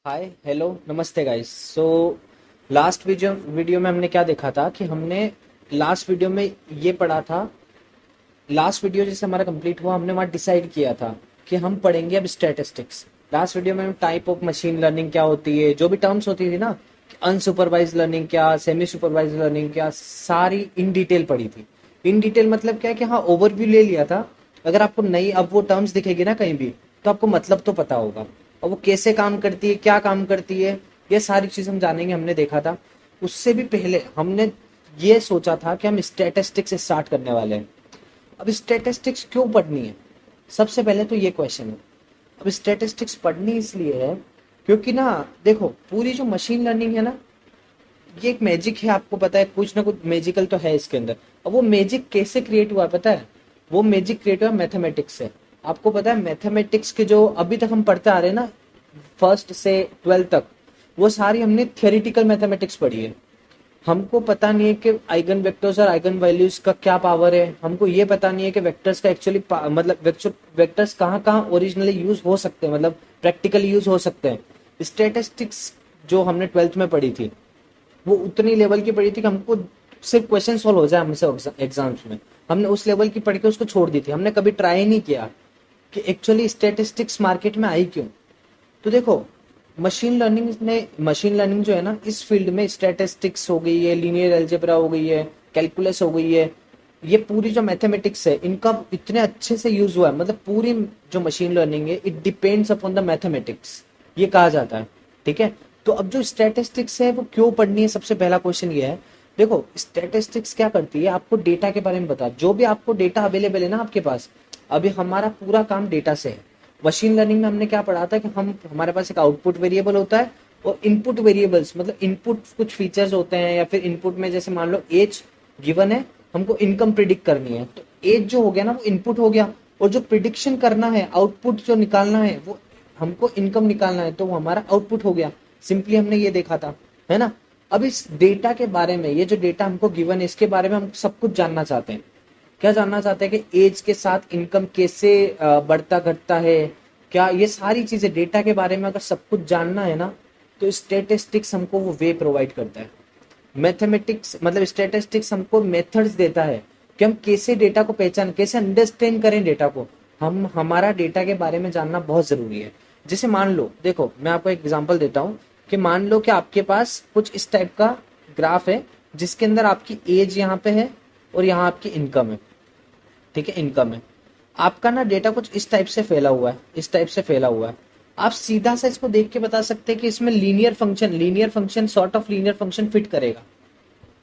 Hi hello नमस्ते guys. Last video में हमने क्या देखा था कि हमने लास्ट वीडियो में ये पढ़ा था। लास्ट वीडियो जैसे हमारा कंप्लीट हुआ, हमने वहाँ डिसाइड किया था कि हम पढ़ेंगे अब स्टैटिस्टिक्स। लास्ट वीडियो में हम टाइप ऑफ मशीन लर्निंग क्या होती है, जो भी टर्म्स होती थी ना, अनसुपरवाइज लर्निंग क्या, सेमी सुपरवाइज लर्निंग क्या, सारी इन डिटेल पढ़ी थी। इन डिटेल मतलब क्या है कि हाँ, ओवरव्यू ले लिया था। अगर आपको नई अब वो टर्म्स दिखेगी ना कहीं भी, तो आपको मतलब तो पता होगा और वो कैसे काम करती है, क्या काम करती है, ये सारी चीज हम जानेंगे। हमने देखा था उससे भी पहले हमने ये सोचा था कि हम स्टैटिस्टिक्स से स्टार्ट करने वाले हैं। अब स्टैटिस्टिक्स क्यों पढ़नी है, सबसे पहले तो ये क्वेश्चन है। अब स्टैटिस्टिक्स पढ़नी इसलिए है क्योंकि ना, देखो, पूरी जो मशीन लर्निंग है ना, ये एक मैजिक है। आपको पता है कुछ ना कुछ मैजिकल तो है इसके अंदर। अब वो मैजिक कैसे क्रिएट हुआ है पता है? वो मैजिक क्रिएट हुआ मैथमेटिक्स से। आपको पता है मैथमेटिक्स के जो अभी तक हम पढ़ते आ रहे हैं ना, फर्स्ट से ट्वेल्थ तक, वो सारी हमने थियोरिटिकल मैथमेटिक्स पढ़ी है। हमको पता नहीं है कि आइगन वेक्टर्स और आइगन वैल्यूज का क्या पावर है। हमको ये पता नहीं है कि वेक्टर्स का एक्चुअली मतलब वेक्टर्स कहाँ कहाँ ओरिजिनली यूज हो सकते हैं, मतलब प्रैक्टिकली यूज हो सकते हैं। स्टैटिस्टिक्स जो हमने ट्वेल्थ में पढ़ी थी, वो उतनी लेवल की पढ़ी थी कि हमको सिर्फ क्वेश्चन सॉल्व हो जाए हमसे एग्जाम्स में। हमने उस लेवल की पढ़ के उसको छोड़ दी थी। हमने कभी ट्राई नहीं किया कि एक्चुअली स्टैटिस्टिक्स मार्केट में आई क्यों। तो देखो, मशीन लर्निंग जो है ना, इस फील्ड में स्टैटिस्टिक्स हो गई है, लीनियर अलजेब्रा हो गई है, कैलकुलस हो गई है, ये पूरी जो मैथमेटिक्स है इनका इतने अच्छे से यूज हुआ है। मतलब पूरी जो मशीन लर्निंग है, it depends upon the mathematics, ये कहा जाता है। ठीक है, तो अब जो स्टैटिस्टिक्स है वो क्यों पढ़नी है, सबसे पहला क्वेश्चन ये है। देखो, स्टैटिस्टिक्स क्या करती है, आपको डेटा के बारे में बता, जो भी आपको डेटा अवेलेबल है ना आपके पास। अभी हमारा पूरा काम डेटा से है। मशीन लर्निंग में हमने क्या पढ़ा था कि हमारे पास एक आउटपुट वेरिएबल होता है और इनपुट वेरिएबल्स, मतलब इनपुट कुछ फीचर्स होते हैं, या फिर इनपुट में जैसे मान लो एज गिवन है, हमको इनकम प्रिडिक्ट करनी है, तो एज जो हो गया ना वो इनपुट हो गया, और जो प्रिडिक्शन करना है, आउटपुट जो निकालना है, वो हमको इनकम निकालना है, तो वो हमारा आउटपुट हो गया। सिंपली हमने ये देखा था, है ना। अब इस डेटा के बारे में, ये जो डेटा हमको गिवन है, इसके बारे में हम सब कुछ जानना चाहते हैं। क्या जानना चाहते हैं कि एज के साथ इनकम कैसे बढ़ता घटता है, क्या, ये सारी चीजें डेटा के बारे में अगर सब कुछ जानना है ना, तो स्टैटिस्टिक्स हमको वो वे प्रोवाइड करता है। मैथमेटिक्स मतलब स्टैटिस्टिक्स हमको मेथड्स देता है कि हम कैसे डेटा को पहचान, कैसे अंडरस्टैंड करें डेटा को। हम हमारा डेटा के बारे में जानना बहुत जरूरी है। जैसे मान लो, देखो मैं आपको एक एग्जांपल देता हूँ कि मान लो कि आपके पास कुछ इस टाइप का ग्राफ है, जिसके अंदर आपकी एज यहाँ पे है और यहाँ आपकी इनकम है। ठीक है, इनकम है। आपका ना डेटा कुछ इस टाइप से फैला हुआ है, इस टाइप से फैला हुआ है। आप सीधा सा इसको देख के बता सकते हैं कि इसमें linear function sort of linear function fit करेगा,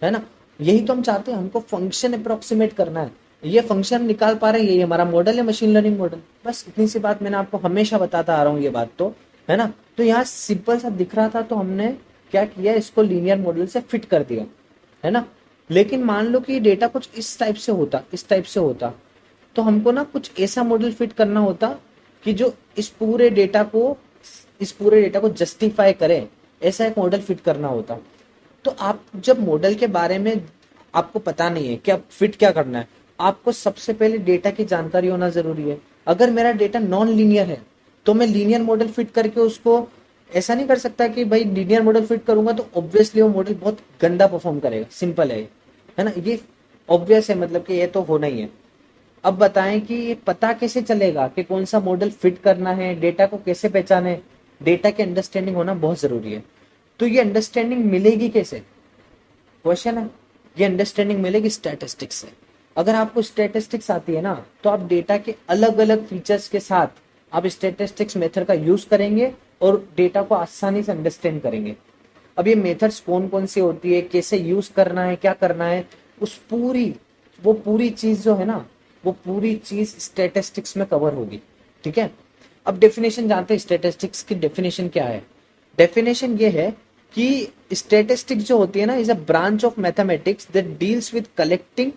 है ना। यही तो हम चाहते हैं, हमको फंक्शन अप्रोक्सीमेट करना है। ये फंक्शन निकाल पा रहे हैं, यही हमारा मॉडल है, मशीन लर्निंग मॉडल। बस इतनी सी बात मैंने आपको हमेशा बताता आ रहा हूँ, ये बात तो, है ना। तो यहाँ सिंपल सा दिख रहा था, तो हमने क्या किया, इसको लीनियर मॉडल से फिट कर दिया, है ना। लेकिन मान लो कि डेटा कुछ इस टाइप से होता, इस टाइप से होता, तो हमको ना कुछ ऐसा मॉडल फिट करना होता कि जो इस पूरे डेटा को जस्टिफाई करे। ऐसा एक मॉडल फिट करना होता। तो आप जब मॉडल के बारे में आपको पता नहीं है कि आप फिट क्या करना है, आपको सबसे पहले डेटा की जानकारी होना जरूरी है। अगर मेरा डेटा नॉन लीनियर है, तो मैं लीनियर मॉडल फिट करके उसको ऐसा नहीं कर सकता कि भाई लीनियर मॉडल फिट करूंगा तो ऑब्वियसली वो मॉडल बहुत गंदा परफॉर्म करेगा। सिंपल है ना, ये ऑब्वियस है, मतलब कि ये तो होना ही है। अब बताएं कि ये पता कैसे चलेगा कि कौन सा मॉडल फिट करना है, डेटा को कैसे पहचाने। डेटा की अंडरस्टैंडिंग होना बहुत जरूरी है। तो ये अंडरस्टैंडिंग मिलेगी कैसे, क्वेश्चन है। ये अंडरस्टैंडिंग मिलेगी स्टैटिस्टिक्स से। अगर आपको स्टैटिस्टिक्स आती है ना, तो आप डेटा के अलग अलग फीचर्स के साथ आप स्टैटिस्टिक्स मेथड का यूज करेंगे और डेटा को आसानी से अंडरस्टैंड करेंगे। अब ये मेथड्स कौन कौन सी होती है, कैसे यूज करना है, क्या करना है, उस पूरी वो पूरी चीज जो है ना, वो पूरी चीज स्टैटिस्टिक्स में कवर होगी। ठीक है, अब डेफिनेशन जानते हैं, स्टैटिस्टिक्स की डेफिनेशन क्या है। डेफिनेशन ये है कि स्टैटिस्टिक्स जो होती है ना, is a branch of mathematics that deals with collecting,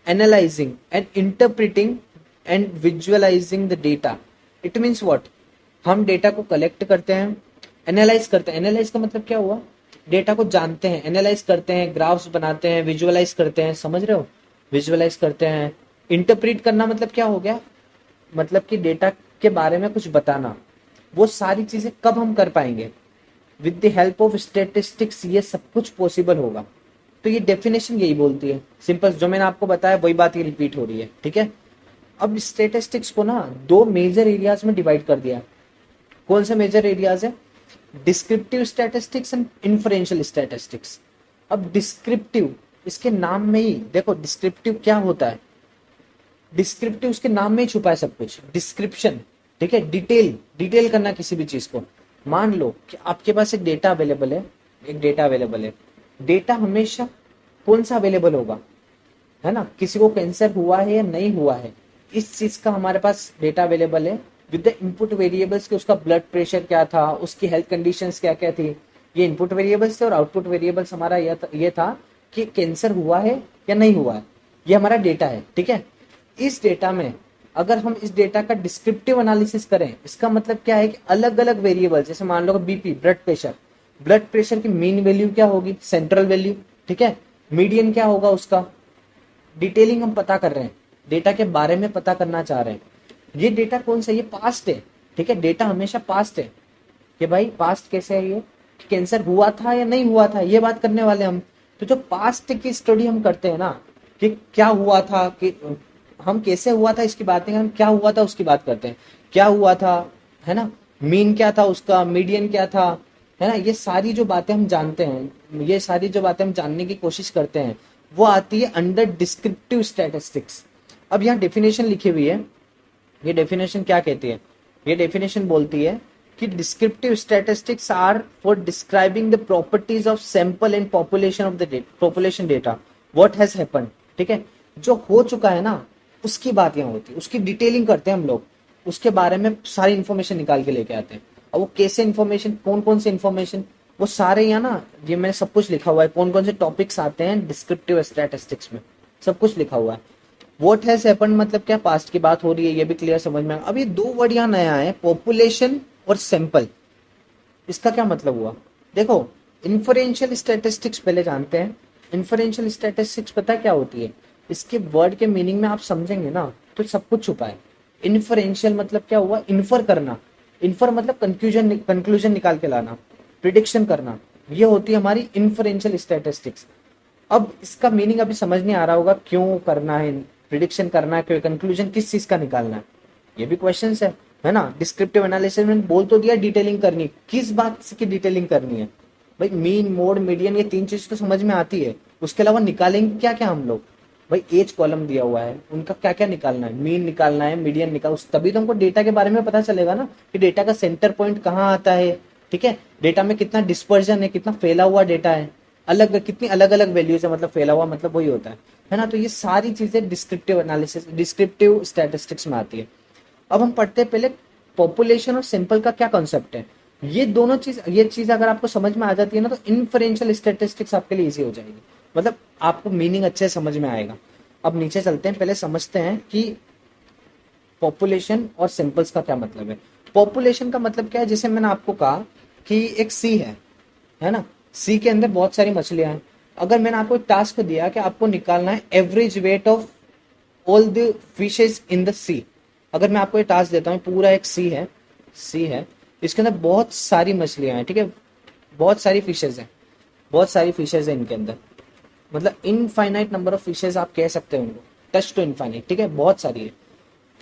analysing and interpreting and visualising the data. It means what, हम डेटा को कलेक्ट करते हैं, एनालाइज करते हैं। एनालाइज का मतलब क्या हुआ, डेटा को जानते हैं, एनालाइज करते हैं, ग्राफ्स बनाते हैं, विजुअलाइज करते हैं, समझ रहे हो, विजुअलाइज करते हैं। इंटरप्रेट करना मतलब क्या हो गया, मतलब कि डेटा के बारे में कुछ बताना। वो सारी चीजें कब हम कर पाएंगे, with the help of statistics ये सब कुछ पॉसिबल होगा। तो ये डेफिनेशन यही बोलती है। सिंपल जो मैंने आपको बताया वही बात ये रिपीट हो रही है, ठीक है। अब स्टैटिस्टिक्स को ना दो मेजर एरियाज में डिवाइड कर दिया। कौन से मेजर एरियाज है? Descriptive statistics and inferential statistics. अब डिस्क्रिप्टिव, इसके नाम में ही देखो डिस्क्रिप्टिव क्या होता है। डिस्क्रिप्टिव उसके नाम में ही छुपा है सब कुछ, डिस्क्रिप्शन, ठीक है। डिटेल करना किसी भी चीज को। मान लो कि आपके पास एक डेटा अवेलेबल है, डेटा हमेशा कौन सा अवेलेबल होगा, है ना, किसी को कैंसर हुआ है या नहीं हुआ है, इस चीज का हमारे पास डेटा अवेलेबल है विद द इनपुट वेरिएबल्स कि उसका ब्लड प्रेशर क्या था, उसकी हेल्थ कंडीशंस क्या क्या थी। ये इनपुट वेरिएबल्स थे और आउटपुट वेरिएबल्स हमारा ये था कि कैंसर हुआ है या नहीं हुआ है। ये हमारा डेटा है, ठीक है। इस डेटा में अगर हम इस डेटा का डिस्क्रिप्टिव एनालिसिस करें, इसका मतलब क्या है कि अलग अलग वेरिएबल, जैसे मान लो बीपी, ब्लड प्रेशर की मीन वैल्यू क्या होगी, सेंट्रल वैल्यू, ठीक है। मीडियन क्या होगा उसका, डिटेलिंग हम पता कर रहे हैं, डेटा के बारे में पता करना चाह रहे हैं। ये डेटा कौन सा, ये पास्ट है, ठीक है। डेटा हमेशा पास्ट है कि भाई पास्ट कैसे है, ये कैंसर हुआ था या नहीं हुआ था, ये बात करने वाले हम। तो जो पास्ट की स्टडी हम करते हैं ना, कि क्या हुआ था, कि हम कैसे हुआ था इसकी बात नहीं, हम क्या हुआ था उसकी बात करते हैं। क्या हुआ था, है ना, मीन क्या था उसका, मीडियन क्या था, है ना। ये सारी जो बातें हम जानते हैं, ये सारी जो बातें हम जानने की कोशिश करते हैं, वो आती है अंडर डिस्क्रिप्टिव स्टैटिस्टिक्स। अब यहाँ डेफिनेशन लिखी हुई है, ये डेफिनेशन क्या कहती है? ये डेफिनेशन बोलती है कि descriptive statistics are for describing the properties of sample and population of the population data what has happened, ठीक है। जो हो चुका है ना उसकी बात यहाँ होती है, उसकी डिटेलिंग करते हैं हम लोग, उसके बारे में सारी इन्फॉर्मेशन निकाल के लेके आते हैं। और वो कैसे इन्फॉर्मेशन, कौन कौन से इन्फॉर्मेशन, वो सारे यहाँ ना, ये मैंने सब कुछ लिखा हुआ है, कौन कौन से टॉपिक्स आते हैं डिस्क्रिप्टिव स्टैटिस्टिक्स में, सब कुछ लिखा हुआ है। व्हाट हैज हैपेंड मतलब क्या, पास्ट की बात हो रही है, ये भी क्लियर समझ में। अब ये दो वर्ड यहाँ नया है, पॉपुलेशन और सैंपल। इसका क्या मतलब हुआ, देखो इन्फरेंशियल स्टैटिस्टिक्स पहले जानते हैं। इन्फरेंशियल स्टैटिस्टिक्स पता है क्या होती है? इसके वर्ड के मीनिंग में आप समझेंगे ना तो सब कुछ छुपा है। इन्फरेंशियल मतलब क्या हुआ, इन्फर करना, इन्फर मतलब कंक्लूजन निकाल के लाना, प्रिडिक्शन करना, ये होती है हमारी इन्फरेंशियल स्टैटिस्टिक्स। अब इसका मीनिंग अभी समझ नहीं आ रहा होगा, क्यों करना है प्रिडिक्शन करना है, क्यों कंक्लूजन किस चीज का निकालना है, ये भी क्वेश्चन है ना। डिस्क्रिप्टिव एनालिसिस में बोल तो दिया डिटेलिंग करनी, किस बात की डिटेलिंग करनी है भाई, मीन, मोड, मीडियन, ये तीन चीज तो समझ में आती है, उसके अलावा निकालेंगे क्या क्या हम लोग भाई। एज कॉलम दिया हुआ है, उनका क्या क्या निकालना है, मीन निकालना है, मीडियन निकाल, तभी तो हमको डेटा के बारे में पता चलेगा ना कि डेटा का सेंटर पॉइंट कहाँ आता है, ठीक है। डेटा में कितना डिस्पर्जन है, कितना फैला हुआ डेटा है, कितनी अलग अलग वैल्यूज है, मतलब फैला हुआ मतलब वही होता है ना। तो ये सारी चीजें डिस्क्रिप्टिव एनालिसिस, डिस्क्रिप्टिव स्टैटिस्टिक्स में आती है। अब हम पढ़ते हैं पहले पॉपुलेशन और सैंपल का क्या कॉन्सेप्ट है। ये चीज अगर आपको समझ में आ जाती है ना तो इन्फरेंशियल स्टैटिस्टिक्स आपके लिए इजी हो जाएगी, मतलब आपको मीनिंग अच्छे से समझ में आएगा। अब नीचे चलते हैं, पहले समझते हैं कि पॉपुलेशन और सैंपल्स का क्या मतलब है। पॉपुलेशन का मतलब क्या है, जैसे मैंने आपको कहा कि एक सी है ना, सी के अंदर बहुत सारी मछलियां हैं। अगर मैंने आपको एक टास्क दिया कि आपको निकालना है average weight of all the fishes in the sea, अगर मैं आपको ये टास्क देता हूँ, पूरा एक सी है, इसके अंदर बहुत सारी मछलियां हैं, ठीक है, बहुत सारी फिशेज हैं इनके अंदर, मतलब इनफाइनाइट नंबर ऑफ फिशेज आप कह सकते हैं उनको, टच टू इनफाइनाइट, ठीक है, बहुत सारी है।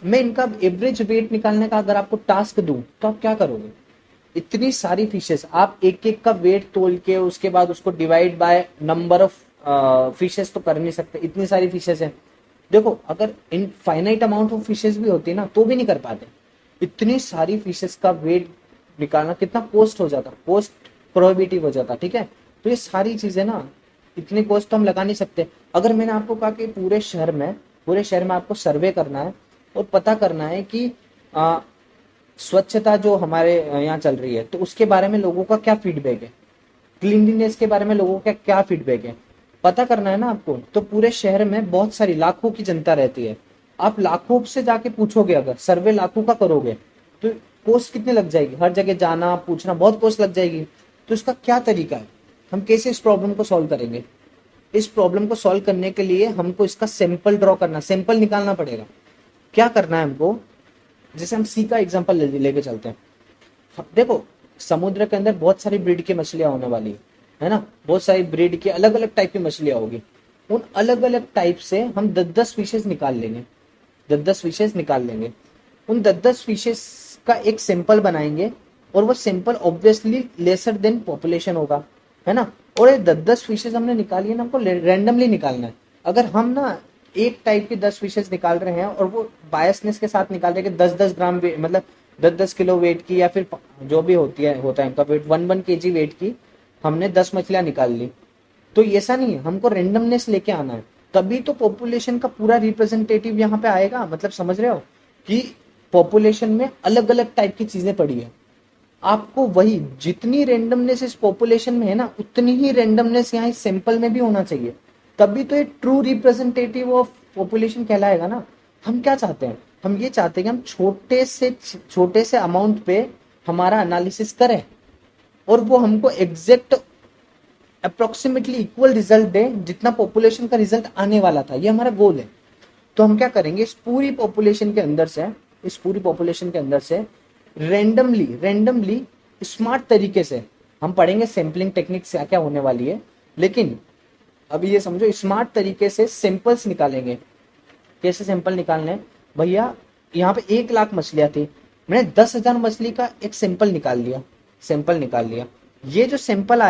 मैं इनका एवरेज वेट निकालने का अगर आपको टास्क दूं तो आप क्या करोगे? इतनी सारी फिशेस, आप एक एक का वेट तोल के उसके बाद उसको divide by number of fishes तो कर नहीं सकते, इतनी सारी फिशेस है। देखो अगर इनफाइनाइट अमाउंट ऑफ फिशेस भी होती ना तो भी नहीं कर पाते। इतनी सारी फिशेस का वेट निकालना कितना कॉस्ट हो जाता, कॉस्ट प्रोहिबिटिव हो जाता, ठीक है। तो ये सारी चीजें ना, इतनी कॉस्ट तो हम लगा नहीं सकते। अगर मैंने आपको कहा कि पूरे शहर में आपको सर्वे करना है और पता करना है कि स्वच्छता जो हमारे यहाँ चल रही है तो उसके बारे में लोगों का क्या फीडबैक है, क्लीनलीनेस के बारे में लोगों का क्या फीडबैक है, पता करना है ना आपको। तो पूरे शहर में बहुत सारी लाखों की जनता रहती है, आप लाखों से जाके पूछोगे, अगर सर्वे लाखों का करोगे तो कॉस्ट कितनी लग जाएगी, हर जगह जाना पूछना बहुत कॉस्ट लग जाएगी। तो इसका क्या तरीका है, हम कैसे इस प्रॉब्लम को सॉल्व करेंगे? इस प्रॉब्लम को सॉल्व करने के लिए हमको इसका सैंपल ड्रॉ करना, सैंपल निकालना पड़ेगा। क्या करना है हमको, जैसे हम सी का एग्जांपल लेके चलते हैं। देखो समुद्र के अंदर बहुत सारी ब्रीड की मछलियां होने वाली है ना, बहुत सारी ब्रीड की अलग अलग टाइप की मछलियां होगी। उन अलग अलग टाइप से हम 10-10 फिशेज निकाल लेंगे, 10-10 फिशेज निकाल लेंगे। उन 10-10 फिशेज का एक सैंपल बनाएंगे, और वो sample obviously lesser than population होगा, है ना। और ये 10-10 फिशेज हमने निकाली है ना, हमको रैंडमली निकालना है। अगर हम ना एक टाइप की 10 फिशेज निकाल रहे हैं और वो बायसनेस के साथ निकाल रहे हैं कि 10-10 ग्राम वेट, मतलब 10-10 किलो वेट की, या फिर जो भी होता है इनका वेट 1-1 केजी वेट की, हमने 10 मछलियां निकाल ली, तो ऐसा नहीं है, हमको रेंडमनेस लेके आना है। तभी तो पॉपुलेशन का पूरा रिप्रेजेंटेटिव यहाँ पे आएगा। मतलब समझ रहे हो कि पॉपुलेशन में अलग अलग टाइप की चीजें पड़ी है। आपको वही जितनी रेंडमनेस इस पॉपुलेशन में है ना, उतनी ही रेंडमनेस यहाँ इस सैंपल में भी होना चाहिए। तभी तो ये ट्रू रिप्रेजेंटेटिव ऑफ पॉपुलेशन कहलाएगा ना। हम क्या चाहते हैं, हम ये चाहते हैं कि हम छोटे से अमाउंट पे हमारा एनालिसिस करें, और वो हमको एग्जैक्ट अप्रोक्सीमेटली इक्वल रिजल्ट दे जितना पॉपुलेशन का रिजल्ट आने वाला था। ये हमारा गोल है। तो हम क्या करेंगे, इस पूरी पॉपुलेशन के अंदर से रैंडमली स्मार्ट तरीके से हम पढ़ेंगे सैंपलिंग टेक्निक से क्या क्या होने वाली है। लेकिन अभी ये समझो, स्मार्ट तरीके से सैंपल्स निकालेंगे। कैसे सैंपल निकालने हैं भैया, यहाँ पे 1 लाख मछलियां थी, मैंने 10,000 मछली का एक सैंपल निकाल लिया। ये जो सैंपल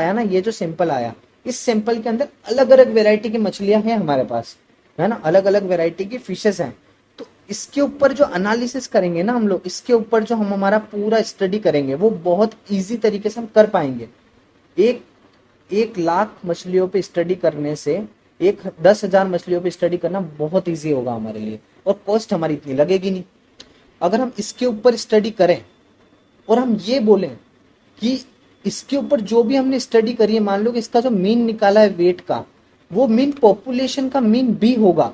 आया, इस सैंपल के अंदर अलग अलग वेराइटी की मछलियां हैं हमारे पास, है ना, अलग अलग वेराइटी की फिशेस हैं। तो इसके ऊपर जो एनालिसिस करेंगे ना हम लोग, इसके ऊपर जो हम हमारा पूरा स्टडी करेंगे, वो बहुत इजी तरीके से हम कर पाएंगे। एक 1 लाख मछलियों पे स्टडी करने से 10,000 मछलियों पे स्टडी करना बहुत इजी होगा हमारे लिए, और कॉस्ट हमारी इतनी लगेगी नहीं। अगर हम इसके ऊपर स्टडी करें और हम ये बोलें कि इसके ऊपर जो भी हमने स्टडी करी है, मान लो कि इसका जो मीन निकाला है वेट का, वो मीन पॉपुलेशन का मीन भी होगा।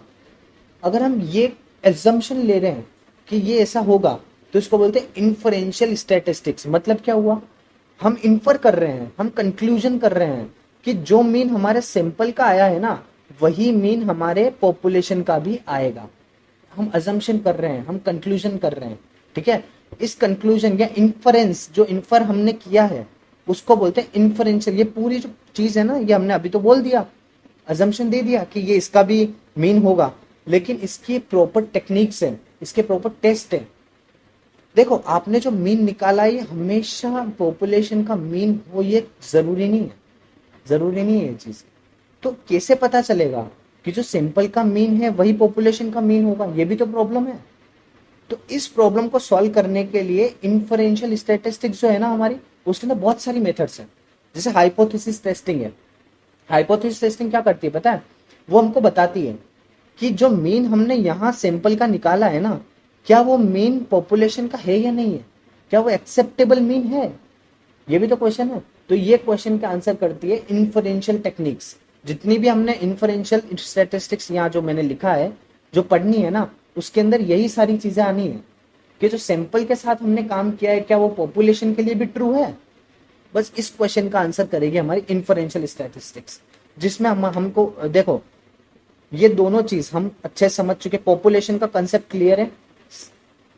अगर हम ये एजम्पशन ले रहे हैं कि ये ऐसा होगा, तो इसको बोलते हैं इन्फरेंशियल स्टैटिस्टिक्स। मतलब क्या हुआ, हम इन्फर कर रहे हैं, हम कंक्लूजन कर रहे हैं कि जो मीन हमारे सैंपल का आया है ना, वही मीन हमारे पॉपुलेशन का भी आएगा। हम अजम्पशन कर रहे हैं, हम कंक्लूजन कर रहे हैं, ठीक है। इस कंक्लूजन या इन्फरेंस, जो इन्फर हमने किया है, उसको बोलते हैं इन्फरेंशियल। ये पूरी जो चीज है ना, ये हमने अभी तो बोल दिया, अजम्पशन दे दिया कि ये इसका भी मीन होगा, लेकिन इसकी प्रॉपर टेक्निक्स है, इसके प्रॉपर टेस्ट है। देखो, आपने जो मीन निकाला है, हमेशा पॉपुलेशन का मीन हो, ये जरूरी नहीं है ये चीज। तो कैसे पता चलेगा कि जो सैंपल का मीन है वही पॉपुलेशन का मीन होगा? ये भी तो प्रॉब्लम है। तो इस प्रॉब्लम को सॉल्व करने के लिए इन्फरेंशियल स्टैटिस्टिक्स जो है ना हमारी, उसके अंदर बहुत सारी मेथड्स हैं। जैसे हाइपोथेसिस टेस्टिंग है। हाइपोथेसिस टेस्टिंग क्या करती है पता है? वो हमको बताती है कि जो मीन हमने यहाँ सैंपल का निकाला है ना, क्या वो मीन पॉपुलेशन का है या नहीं है, क्या वो एक्सेप्टेबल मीन है। ये भी तो क्वेश्चन है। तो ये क्वेश्चन का आंसर करती है इन्फरेंशियल टेक्निक्स। जितनी भी हमने इन्फरेंशियल स्टैटिस्टिक्स यहाँ जो मैंने लिखा है, जो पढ़नी है ना, उसके अंदर यही सारी चीजें आनी है कि जो सैंपल के साथ हमने काम किया है, क्या वो पॉपुलेशन के लिए भी ट्रू है। बस इस क्वेश्चन का आंसर करेगी हमारी इन्फरेंशियल स्टैटिस्टिक्स, जिसमें हमको देखो, ये दोनों चीज हम अच्छे समझ चुके। पॉपुलेशन का कंसेप्ट क्लियर है,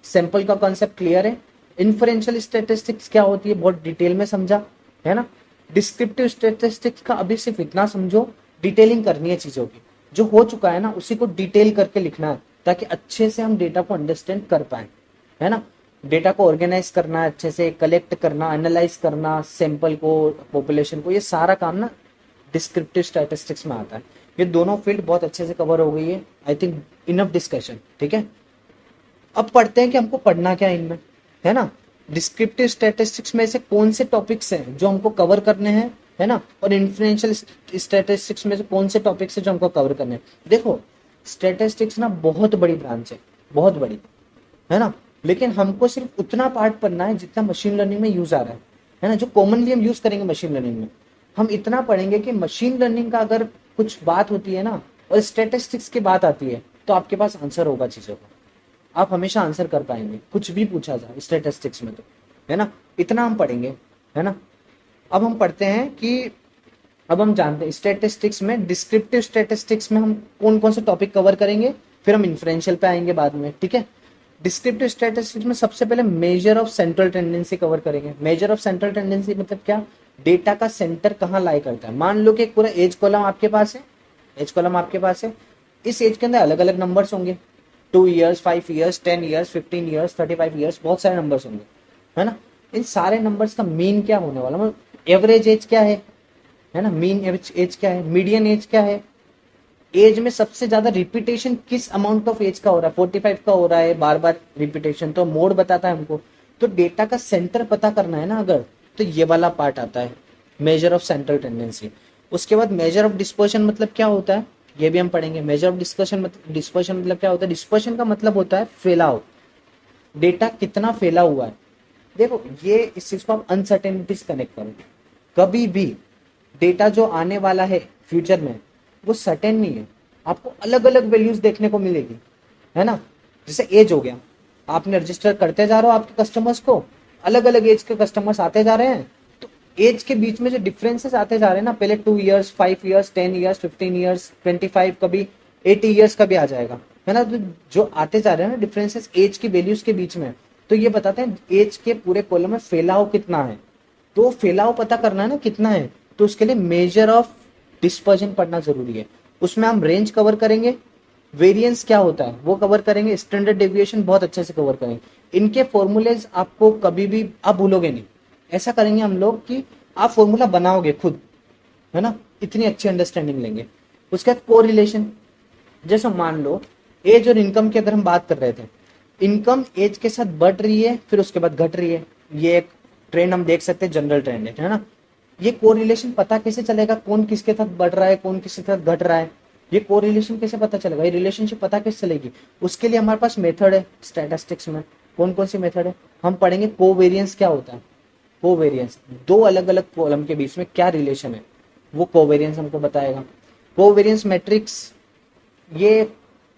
सैंपल का कंसेप्ट क्लियर है। इन्फरेंशियल स्टैटिस्टिक्स क्या होती है बहुत डिटेल में समझा है ना। डिस्क्रिप्टिव स्टैटिस्टिक्स का अभी सिर्फ इतना समझो, डिटेलिंग करनी है चीजों की। जो हो चुका है ना, उसी को डिटेल करके लिखना है, ताकि अच्छे से हम डेटा को अंडरस्टैंड कर पाए, है ना। डेटा को ऑर्गेनाइज करना है, अच्छे से कलेक्ट करना, एनालाइज करना, सैंपल को, पॉपुलेशन को, ये सारा काम ना डिस्क्रिप्टिव स्टैटिस्टिक्स में आता है। ये दोनों फील्ड बहुत अच्छे से कवर हो गई है। आई थिंक इनफ डिस्कशन, ठीक है। अब पढ़ते हैं कि हमको पढ़ना क्या है इनमें, है ना। डिस्क्रिप्टिव स्टैटिस्टिक्स में से कौन से टॉपिक्स हैं जो हमको कवर करने हैं, है ना। और इन्फ्लुएंशियल स्टैटिस्टिक्स में से कौन से टॉपिक्स हैं जो हमको कवर करने हैं। देखो, स्टैटिस्टिक्स ना बहुत बड़ी ब्रांच है, बहुत बड़ी, है ना। लेकिन हमको सिर्फ उतना पार्ट पढ़ना है जितना मशीन लर्निंग में यूज आ रहा है ना, जो कॉमनली हम यूज करेंगे मशीन लर्निंग में। हम इतना पढ़ेंगे कि मशीन लर्निंग का अगर कुछ बात होती है ना, और स्टैटिस्टिक्स की बात आती है, तो आपके पास आंसर होगा चीजों का। आप हमेशा आंसर कर पाएंगे, कुछ भी पूछा जाए स्टैटिस्टिक्स में, तो है ना। इतना हम पढ़ेंगे, है ना। अब हम पढ़ते हैं कि अब हम जानते हैं स्टैटिस्टिक्स में, डिस्क्रिप्टिव स्टैटिस्टिक्स में हम कौन कौन से टॉपिक कवर करेंगे, फिर हम इन्फ्रेंशियल पे आएंगे बाद में, ठीक है। डिस्क्रिप्टिव स्टैटिस्टिक्स में सबसे पहले measure of central tendency cover करेंगे। मेजर ऑफ सेंट्रल टेंडेंसी मतलब क्या, डेटा का सेंटर कहाँ लाई करता है। मान लो कि एक पूरा एज कॉलम आपके पास है, एज कॉलम आपके पास है, इस एज के अंदर अलग अलग नंबर्स होंगे, 2 years, 5 years, 10 years, 15 years, 35 years, बहुत सारे नंबर्स होंगे, है ना। इन सारे नंबर्स का मीन क्या होने वाला, मतलब एवरेज एज क्या है ना, मीन एज क्या है, मीडियन एज क्या है, एज में सबसे ज्यादा रिपीटेशन किस अमाउंट ऑफ एज का हो रहा है, 45 का हो रहा है बार बार रिपीटेशन, तो मोड बताता है हमको। तो डेटा का सेंटर पता करना है ना अगर, तो ये वाला पार्ट आता है, मेजर ऑफ सेंट्रल टेंडेंसी। उसके बाद मेजर ऑफ डिस्पर्शन मतलब क्या होता है, ये भी हम पढ़ेंगे। मेजर ऑफ डिस्पर्शन मतलब क्या होता है, डिस्पर्शन का मतलब होता है फैलाव, डेटा कितना फैला हुआ है। देखो ये इस चीज को आप अनसर्टेनिटी से कनेक्ट करो, कभी भी डेटा जो आने वाला है फ्यूचर में वो सर्टेन नहीं है, आपको अलग अलग वैल्यूज देखने को मिलेगी, है ना। जैसे एज हो गया, आपने रजिस्टर करते जा रहे हो आपके कस्टमर्स को, अलग अलग एज के कस्टमर्स आते जा रहे हैं, तो एज के बीच में जो डिफरेंसेस आते जा रहे हैं ना, पहले 2 years, 5 years, 10 years, 15 years, 25, कभी 80 years का भी आ जाएगा, है ना। तो जो आते जा रहे हैं ना डिफरेंसेस एज की वैल्यूज के बीच में, तो ये बताते हैं एज के पूरे कॉलम में फैलाव कितना है। तो फैलाव पता करना है ना कितना है, तो उसके लिए मेजर ऑफ डिस्पर्जन पढ़ना जरूरी है। उसमें हम रेंज कवर करेंगे, वेरिएंस क्या होता है वो कवर करेंगे, स्टैंडर्ड डेविएशन बहुत अच्छे से कवर करेंगे। इनके फॉर्मूलेज आपको कभी भी आप भूलोगे नहीं, ऐसा करेंगे हम लोग कि आप फॉर्मूला बनाओगे खुद, है ना, इतनी अच्छी अंडरस्टैंडिंग लेंगे। उसके बाद कोरिलेशन, जैसे मान लो एज और इनकम की अगर हम बात कर रहे थे, इनकम एज के साथ बढ़ रही है फिर उसके बाद घट रही है, ये एक ट्रेंड हम देख सकते हैं, जनरल ट्रेंड है ना। ये कोरिलेशन पता कैसे चलेगा, कौन किसके साथ बढ़ रहा है कौन किसके साथ घट रहा है, ये कोरिलेशन कैसे पता चलेगा, ये रिलेशनशिप पता कैसे चलेगी। उसके लिए हमारे पास मेथड है स्टैटिस्टिक्स में। कौन कौन सी मेथड है, हम पढ़ेंगे कोवेरियंस क्या होता है, कोवेरियंस दो अलग अलग कॉलम के बीच में क्या रिलेशन है, वो कोवेरियंस हमको बताएगा। कोवेरियंस मैट्रिक्स ये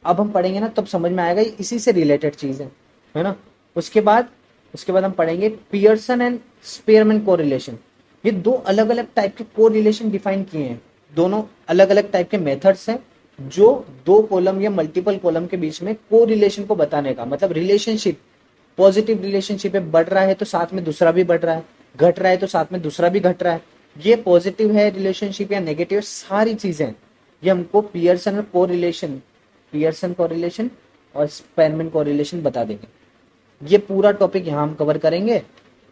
अब हम पढ़ेंगे ना तब समझ में आएगा, इसी से रिलेटेड चीज है ना। उसके बाद हम पढ़ेंगे पियर्सन एंड स्पेयरमैन कोरिलेशन। ये दो अलग अलग टाइप के कोरिलेशन डिफाइन किए हैं, दोनों अलग अलग टाइप के मेथड्स हैं जो दो कॉलम या मल्टीपल कॉलम के बीच में कोरिलेशन को बताने का मतलब रिलेशनशिप, पॉजिटिव रिलेशनशिप है, बढ़ रहा है तो साथ में दूसरा भी बढ़ रहा है, घट रहा है तो साथ में दूसरा भी घट रहा है, ये पॉजिटिव है रिलेशनशिप या नेगेटिव, सारी चीजें ये हमको पियर्सन कोरिलेशन और स्पेरमैन कोरिलेशन बता देंगे। ये पूरा टॉपिक यहाँ हम कवर करेंगे।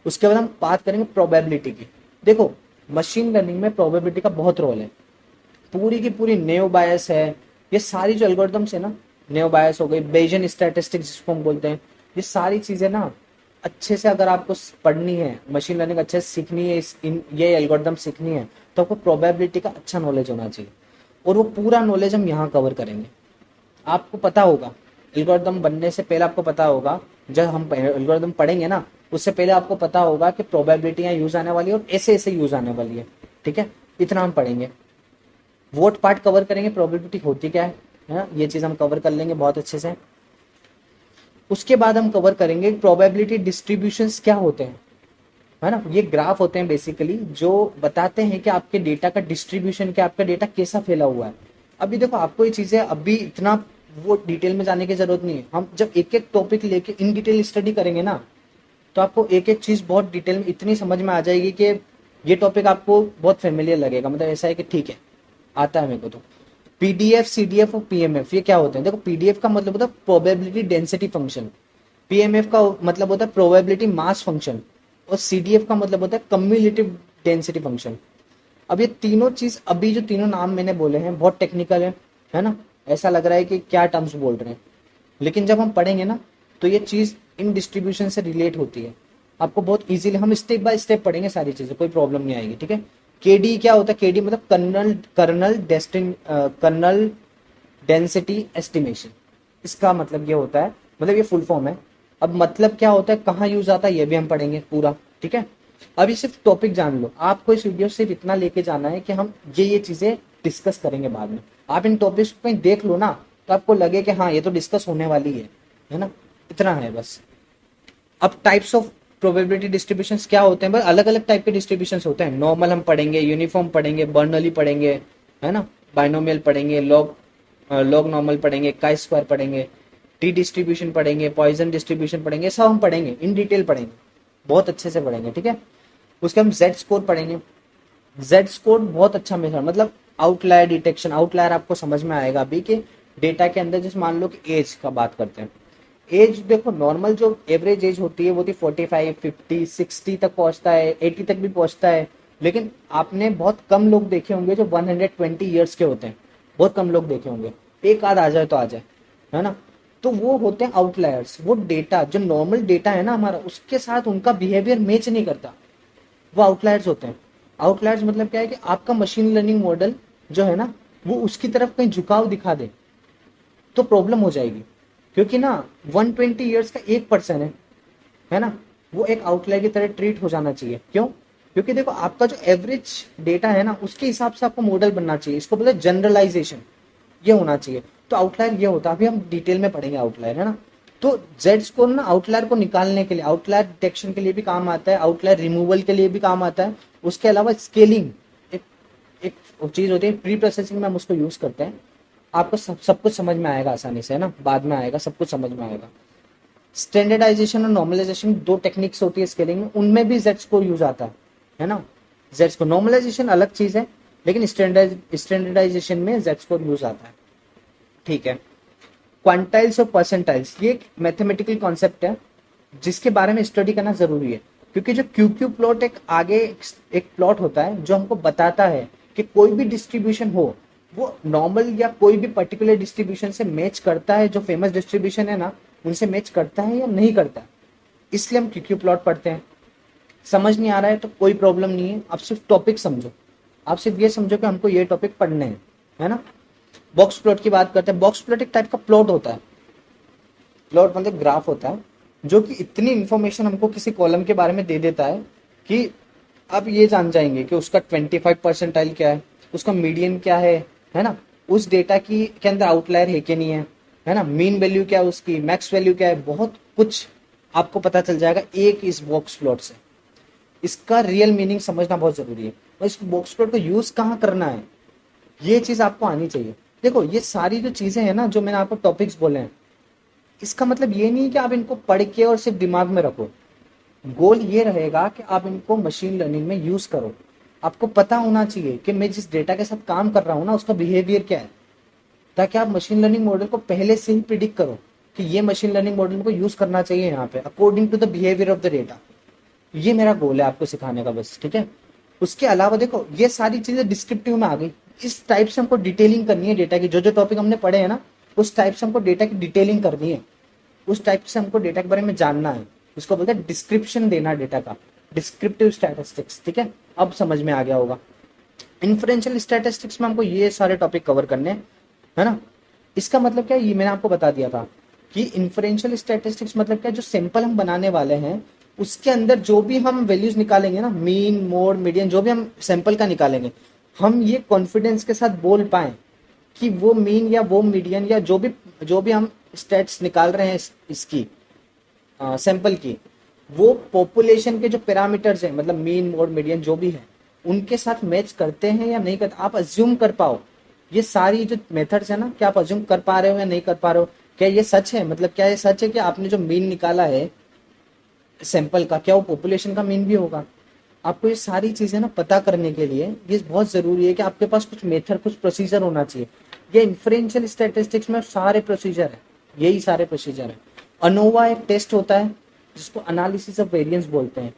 उसके बाद हम बात करेंगे प्रोबेबिलिटी की। देखो मशीन लर्निंग में प्रोबेबिलिटी का बहुत रोल है, पूरी की पूरी नेव बायस है, ये सारी जो एल्गोरिथम्स है ना, नेव बायस हो गई, बेजियन स्टैटिस्टिक्स जिसको हम बोलते हैं, ये सारी चीजें ना अच्छे से अगर आपको पढ़नी है, मशीन लर्निंग अच्छे से सीखनी है, ये एल्गोरिथम सीखनी है, तो आपको प्रोबेबिलिटी का अच्छा नॉलेज होना चाहिए, और वो पूरा नॉलेज हम यहाँ कवर करेंगे। आपको पता होगा एल्गोरिथम बनने से पहले, आपको पता होगा जब हम एल्गोरिथम पढ़ेंगे ना उससे पहले आपको पता होगा कि प्रोबेबिलिटियां यूज आने वाली है और ऐसे ऐसे यूज आने वाली है, ठीक है। इतना हम पढ़ेंगे, वोट पार्ट कवर करेंगे, प्रोबेबिलिटी होती क्या है ना, ये चीज हम कवर कर लेंगे बहुत अच्छे से। उसके बाद हम कवर करेंगे प्रोबेबिलिटी डिस्ट्रीब्यूशंस क्या होते हैं, है ना। ये ग्राफ होते हैं बेसिकली जो बताते हैं कि आपके डेटा का डिस्ट्रीब्यूशन क्या, आपका डेटा कैसा फैला हुआ है। अभी देखो आपको ये चीजें अभी इतना वो डिटेल में जाने की जरूरत नहीं है, हम जब एक एक टॉपिक लेके इन डिटेल स्टडी करेंगे ना तो आपको एक एक चीज बहुत डिटेल में इतनी समझ में आ जाएगी कि ये टॉपिक आपको बहुत फेमिलियर लगेगा, मतलब ऐसा है कि ठीक है आता है मेरे को। तो पीडीएफ, सीडीएफ और पीएमएफ ये क्या होते हैं, देखो पीडीएफ का मतलब होता है प्रोबेबिलिटी डेंसिटी फंक्शन, पीएमएफ का मतलब होता है प्रोबेबिलिटी मास फंक्शन, और सीडीएफ का मतलब होता है कम्युलेटिव डेंसिटी फंक्शन। अब ये तीनों चीज, अभी जो तीनों नाम मैंने बोले हैं बहुत टेक्निकल है ना, ऐसा लग रहा है कि क्या टर्म्स बोल रहे हैं, लेकिन जब हम पढ़ेंगे ना तो ये चीज इन डिस्ट्रीब्यूशन से रिलेट होती है, आपको बहुत इजीली हम स्टेप बाय स्टेप पढ़ेंगे सारी चीजें, कोई प्रॉब्लम नहीं आएगी, ठीक है। केडी क्या होता है, केडी मतलब कर्नल डेंसिटी एस्टिमेशन, इसका मतलब ये होता है, मतलब ये फुल फॉर्म है। अब मतलब क्या होता है, कहाँ यूज आता है, ये भी हम पढ़ेंगे पूरा, ठीक है। अभी सिर्फ टॉपिक जान लो, आपको इस वीडियो से सिर्फ इतना लेके जाना है कि हम ये चीजें डिस्कस करेंगे बाद में। आप इन टॉपिक्स को कहीं देख लो ना तो आपको लगे कि हाँ ये तो डिस्कस होने वाली है ना, इतना है बस। अब टाइप्स ऑफ प्रोबेबिलिटी डिस्ट्रीब्यूशंस क्या होते हैं, बस अलग अलग टाइप के डिस्ट्रीब्यूशंस होते हैं। नॉर्मल हम पढ़ेंगे, यूनिफॉर्म पढ़ेंगे, बर्नली पढ़ेंगे, है ना, बाइनोमियल पढ़ेंगे, लॉग नॉर्मल पढ़ेंगे, काई स्क्वायर पढ़ेंगे, टी डिस्ट्रीब्यूशन पढ़ेंगे, पॉइजन डिस्ट्रीब्यूशन पढ़ेंगे, सब हम पढ़ेंगे, इन डिटेल पढ़ेंगे, बहुत अच्छे से पढ़ेंगे, ठीक है। उसके हम जेड स्कोर पढ़ेंगे। जेड स्कोर बहुत अच्छा मेथड, मतलब आउटलायर डिटेक्शन। आउटलायर आपको समझ में आएगा अभी कि डेटा के अंदर जैसे मान लो कि एज का बात करते हैं। एज देखो, नॉर्मल जो एवरेज एज होती है वो होती 45, 50, 60 तक पहुंचता है, 80 तक भी पहुंचता है। लेकिन आपने बहुत कम लोग देखे होंगे जो 120 ईयर्स के होते हैं, बहुत कम लोग देखे होंगे, एक आध आ जाए तो आ जाए, है ना। तो वो होते हैं आउटलायर्स। वो डेटा जो नॉर्मल डेटा है ना हमारा, उसके साथ उनका बिहेवियर मैच नहीं करता, वो आउटलायर्स होते हैं। आउटलायर्स मतलब क्या है कि आपका मशीन लर्निंग मॉडल जो है ना, वो उसकी तरफ कहीं झुकाव दिखा दे तो प्रॉब्लम हो जाएगी। क्योंकि ना 120 ईयर्स का एक पर्सन है ना, वो एक आउटलायर की तरह ट्रीट हो जाना चाहिए। क्यों? क्योंकि देखो आपका जो एवरेज डेटा है ना, उसके हिसाब से आपको मॉडल बनना चाहिए। इसको बोलते हैं जनरलाइजेशन, ये होना चाहिए। तो आउटलायर ये होता है, अभी हम डिटेल में पढ़ेंगे आउटलायर, है ना। तो जेड स्कोर ना आउटलायर को निकालने के लिए, आउटलायर डिटेक्शन के लिए भी काम आता है, आउटलायर रिमूवल के लिए भी काम आता है। उसके अलावा स्केलिंग एक एक चीज होती है, प्री प्रोसेसिंग में हम उसको यूज करते हैं। आपको सब कुछ समझ में आएगा आसानी से, है ना, बाद में आएगा, सब कुछ समझ में आएगा। स्टैंडर्डाइजेशन और नॉर्मलाइजेशन दो टेक्निक्स होती है स्केलिंग में, उनमें भी जेड स्कोर यूज आता है ना। जेड स्कोर, नॉर्मलाइजेशन अलग चीज है, लेकिन स्टैंडर्डाइजेशन में जेड स्कोर यूज आता है, ठीक है। क्वांटाइल्स और परसेंटाइल्स, ये एक मैथमेटिकल कॉन्सेप्ट है जिसके बारे में स्टडी करना जरूरी है। क्योंकि जो क्यू क्यू प्लॉट एक आगे एक प्लॉट होता है जो हमको बताता है कि कोई भी डिस्ट्रीब्यूशन हो वो नॉर्मल या कोई भी पर्टिकुलर डिस्ट्रीब्यूशन से मैच करता है, जो फेमस डिस्ट्रीब्यूशन है ना उनसे मैच करता है या नहीं करता है। इसलिए हम क्यू क्यू प्लॉट पढ़ते हैं। समझ नहीं आ रहा है तो कोई प्रॉब्लम नहीं है, आप सिर्फ टॉपिक समझो, आप सिर्फ ये समझो कि हमको ये टॉपिक पढ़ने हैं, है ना। बॉक्स प्लॉट की बात करते हैं। बॉक्स प्लॉट एक टाइप का प्लॉट होता है। प्लॉट मतलब ग्राफ होता है जो कि इतनी इंफॉर्मेशन हमको किसी कॉलम के बारे में दे देता है कि आप ये जान जाएंगे कि उसका 25 परसेंटाइल क्या है, उसका मीडियन क्या है ना, उस डेटा की के अंदर आउटलायर है कि नहीं है ना, मीन वैल्यू क्या है उसकी, मैक्स वैल्यू क्या है, बहुत कुछ आपको पता चल जाएगा एक इस बॉक्स प्लॉट से। इसका रियल मीनिंग समझना बहुत जरूरी है, और इस बॉक्स प्लॉट को यूज कहाँ करना है ये चीज आपको आनी चाहिए। देखो ये सारी जो चीजें हैं ना जो मैंने आपको टॉपिक्स बोले हैं, इसका मतलब ये नहीं कि आप इनको पढ़ के और सिर्फ दिमाग में रखो। गोल ये रहेगा कि आप इनको मशीन लर्निंग में यूज करो। आपको पता होना चाहिए कि मैं जिस डेटा के साथ काम कर रहा हूँ ना उसका बिहेवियर क्या है, ताकि आप मशीन लर्निंग मॉडल को पहले से ही प्रिडिक्ट करो कि ये मशीन लर्निंग मॉडल को यूज करना चाहिए यहाँ पे according to the behaviour of the data. ये मेरा गोल है आपको सिखाने का, बस, ठीक है। उसके अलावा देखो ये सारी चीजें डिस्क्रिप्टिव में आ गई। इस टाइप से हमको डिटेलिंग करनी है डेटा की, जो जो टॉपिक हमने पढ़े हैं ना उस टाइप से हमको डेटा की डिटेलिंग करनी है, उस टाइप से हमको डेटा के बारे में जानना है। उसको बोलते हैं डिस्क्रिप्शन देना डेटा का, डिस्क्रिप्टिव स्टैटिस्टिक्स, ठीक है। अब समझ में आ गया होगा। इन्फ्रेंशियल स्टैटिस्टिक्स में हमको ये सारे टॉपिक कवर करने हैं, है ना। इसका मतलब क्या है ये मैंने आपको बता दिया था कि इन्फ्रेंशियल स्टैटिस्टिक्स मतलब क्या, जो सैंपल हम बनाने वाले हैं उसके अंदर जो भी हम वैल्यूज निकालेंगे ना, मीन मोड मीडियन जो भी हम सैंपल का निकालेंगे, हम ये कॉन्फिडेंस के साथ बोल पाए कि वो मीन या वो मीडियन या जो भी हम स्टेट्स निकाल रहे हैं इसकी सैंपल की, वो पॉपुलेशन के जो पैरामीटर्स हैं, मतलब मीन मोड मीडियन जो भी है उनके साथ मैच करते हैं या नहीं करते, आप अज्यूम कर पाओ। ये सारी जो मेथड्स है ना, क्या आप अज्यूम कर पा रहे हो या नहीं कर पा रहे हो, क्या ये सच है, मतलब क्या ये सच है कि आपने जो मीन निकाला है सैंपल का, क्या वो पॉपुलेशन का मीन भी होगा। आपको ये सारी चीजें ना पता करने के लिए ये बहुत जरूरी है कि आपके पास कुछ मेथड, कुछ प्रोसीजर होना चाहिए। ये इन्फ्रेंशियल स्टैटिस्टिक्स में सारे प्रोसीजर है, यही सारे प्रोसीजर है। अनोवा एक टेस्ट होता है जिसको एनालिसिस ऑफ वेरिएंस बोलते हैं,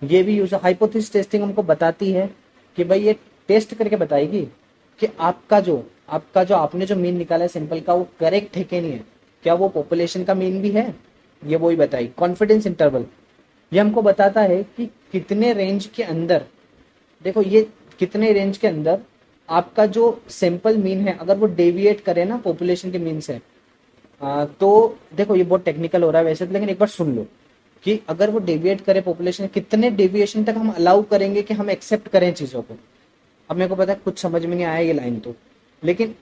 ये भी यूज। हाइपोथेसिस टेस्टिंग हमको बताती है कि भाई ये टेस्ट करके बताएगी कि आपका जो आपने जो मीन निकाला है सैंपल का वो करेक्ट है कि नहीं है, क्या वो पॉपुलेशन का मीन भी है, ये वही बताएगी। कॉन्फिडेंस इंटरवल ये हमको बताता है कि कितने रेंज के अंदर, देखो ये कितने रेंज के अंदर आपका जो सैंपल मीन है अगर वो डेविएट करे ना पॉपुलेशन के मीन से, तो देखो ये बहुत टेक्निकल हो रहा है वैसे तो, लेकिन एक बार सुन लो कि अगर वो डेविएट करे पॉपुलेशन, कितने डेविएशन तक हम अलाउ करेंगे कि हम एक्सेप्ट करें चीज़ों को। अब मेरे को पता है कुछ समझ में नहीं आया ये लाइन तो, लेकिन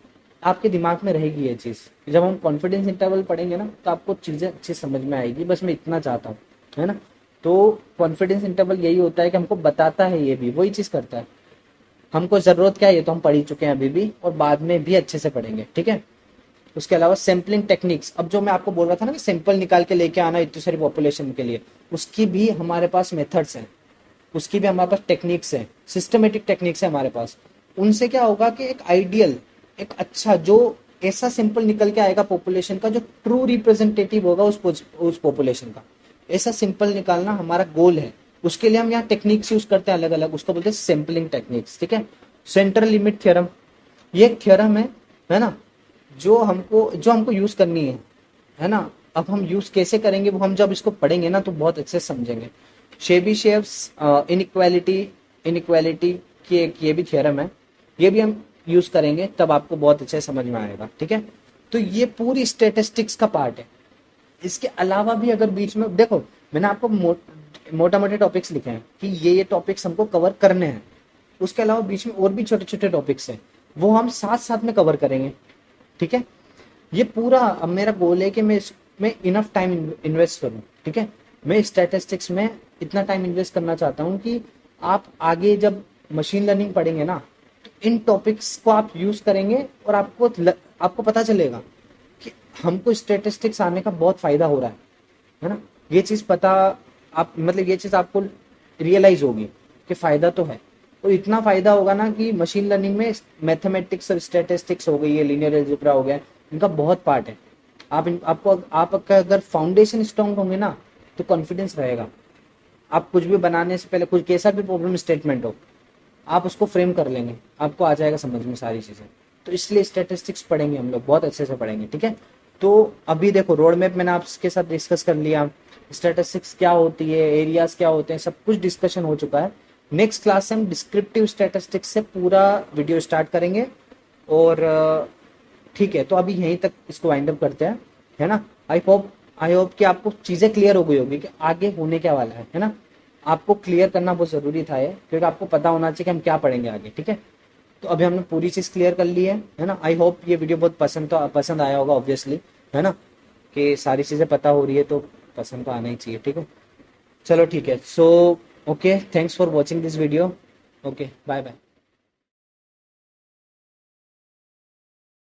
आपके दिमाग में रहेगी ये चीज़। जब हम कॉन्फिडेंस इंटरवल पढ़ेंगे ना तो आपको चीज़ें अच्छी समझ में आएगी, बस मैं इतना चाहता हूँ, है ना। तो कॉन्फिडेंस इंटरवल यही होता है कि हमको बताता है, ये भी वही चीज़ करता है। हमको ज़रूरत क्या है ये तो हम पढ़ ही चुके हैं अभी भी, और बाद में भी अच्छे से पढ़ेंगे, ठीक है। उसके अलावा सैम्पलिंग टेक्निक्स, अब जो मैं आपको बोल रहा था ना कि सैंपल निकाल के लेके आना इतनी सारी पॉपुलेशन के लिए, उसकी भी हमारे पास मेथड्स हैं, उसकी भी हमारे पास टेक्निक्स हैं, सिस्टमेटिक टेक्निक्स है हमारे पास। उनसे क्या होगा कि एक आइडियल, एक अच्छा जो ऐसा सैंपल निकल के आएगा पॉपुलेशन का जो ट्रू रिप्रेजेंटेटिव होगा उस पॉपुलेशन का, ऐसा सिंपल निकालना हमारा गोल है। उसके लिए हम यहाँ टेक्निक्स यूज करते हैं अलग अलग, उसको बोलते हैं सैम्पलिंग टेक्निक्स, ठीक है। सेंट्रल लिमिट थ्योरम, ये एक थ्योरम है ना, जो हमको यूज करनी है ना। अब हम यूज कैसे करेंगे वो हम जब इसको पढ़ेंगे ना तो बहुत अच्छे से समझेंगे। शेबिशेव्स इनइक्वालिटी इनइक्वालिटी की एक ये भी थ्योरम है, ये भी हम यूज करेंगे तब आपको बहुत अच्छे से समझ में आएगा, ठीक है। तो ये पूरी स्टेटिस्टिक्स का पार्ट है। इसके अलावा भी अगर बीच में देखो, मैंने आपको मोटा मोटे टॉपिक्स लिखे हैं कि ये टॉपिक्स हमको कवर करने हैं, उसके अलावा बीच में और भी छोटे छोटे टॉपिक्स हैं, वो हम साथ साथ में कवर करेंगे, ठीक है। ये पूरा अब मेरा गोल है कि मैं इसमें इनफ टाइम इन्वेस्ट करूं, ठीक है। मैं स्टैटिस्टिक्स में इतना टाइम इन्वेस्ट करना चाहता हूं कि आप आगे जब मशीन लर्निंग पढ़ेंगे ना तो इन टॉपिक्स को आप यूज करेंगे और आपको पता चलेगा कि हमको स्टैटिस्टिक्स आने का बहुत फायदा हो रहा है ना। ये चीज पता आप मतलब ये चीज आपको रियलाइज होगी कि फायदा तो है, और इतना फायदा होगा ना कि मशीन लर्निंग में मैथमेटिक्स और स्टैटिस्टिक्स हो गई है, लीनियर अलजेब्रा हो गया, इनका बहुत पार्ट है। आपका अगर फाउंडेशन स्ट्रांग होंगे ना तो कॉन्फिडेंस रहेगा। आप कुछ भी बनाने से पहले, कुछ कैसा भी प्रॉब्लम स्टेटमेंट हो, आप उसको फ्रेम कर लेंगे, आपको आ जाएगा समझ में सारी चीजें। तो इसलिए स्टैटिस्टिक्स पढ़ेंगे हम लोग, बहुत अच्छे से पढ़ेंगे, ठीक है। तो अभी देखो रोड मैप मैंने आपके साथ डिस्कस कर लिया, स्टैटिस्टिक्स क्या होती है, एरियाज क्या होते हैं, सब कुछ डिस्कशन हो चुका है। नेक्स्ट क्लास से हम डिस्क्रिप्टिव स्टैटिस्टिक्स से पूरा वीडियो स्टार्ट करेंगे, और ठीक है। तो अभी यहीं तक इसको वाइंड अप करते हैं, है ना। आई होप कि आपको चीजें क्लियर हो गई होगी कि आगे होने क्या वाला है ना। आपको क्लियर करना बहुत जरूरी था ये, क्योंकि आपको पता होना चाहिए कि हम क्या पढ़ेंगे आगे, ठीक है। तो अभी हमने पूरी चीज क्लियर कर ली है ना। आई होप ये वीडियो बहुत पसंद आया होगा ऑब्वियसली, है ना, कि सारी चीजें पता हो रही है तो पसंद तो आना ही चाहिए, ठीक है। चलो ठीक है, so okay, thanks for watching this video, okay, bye bye.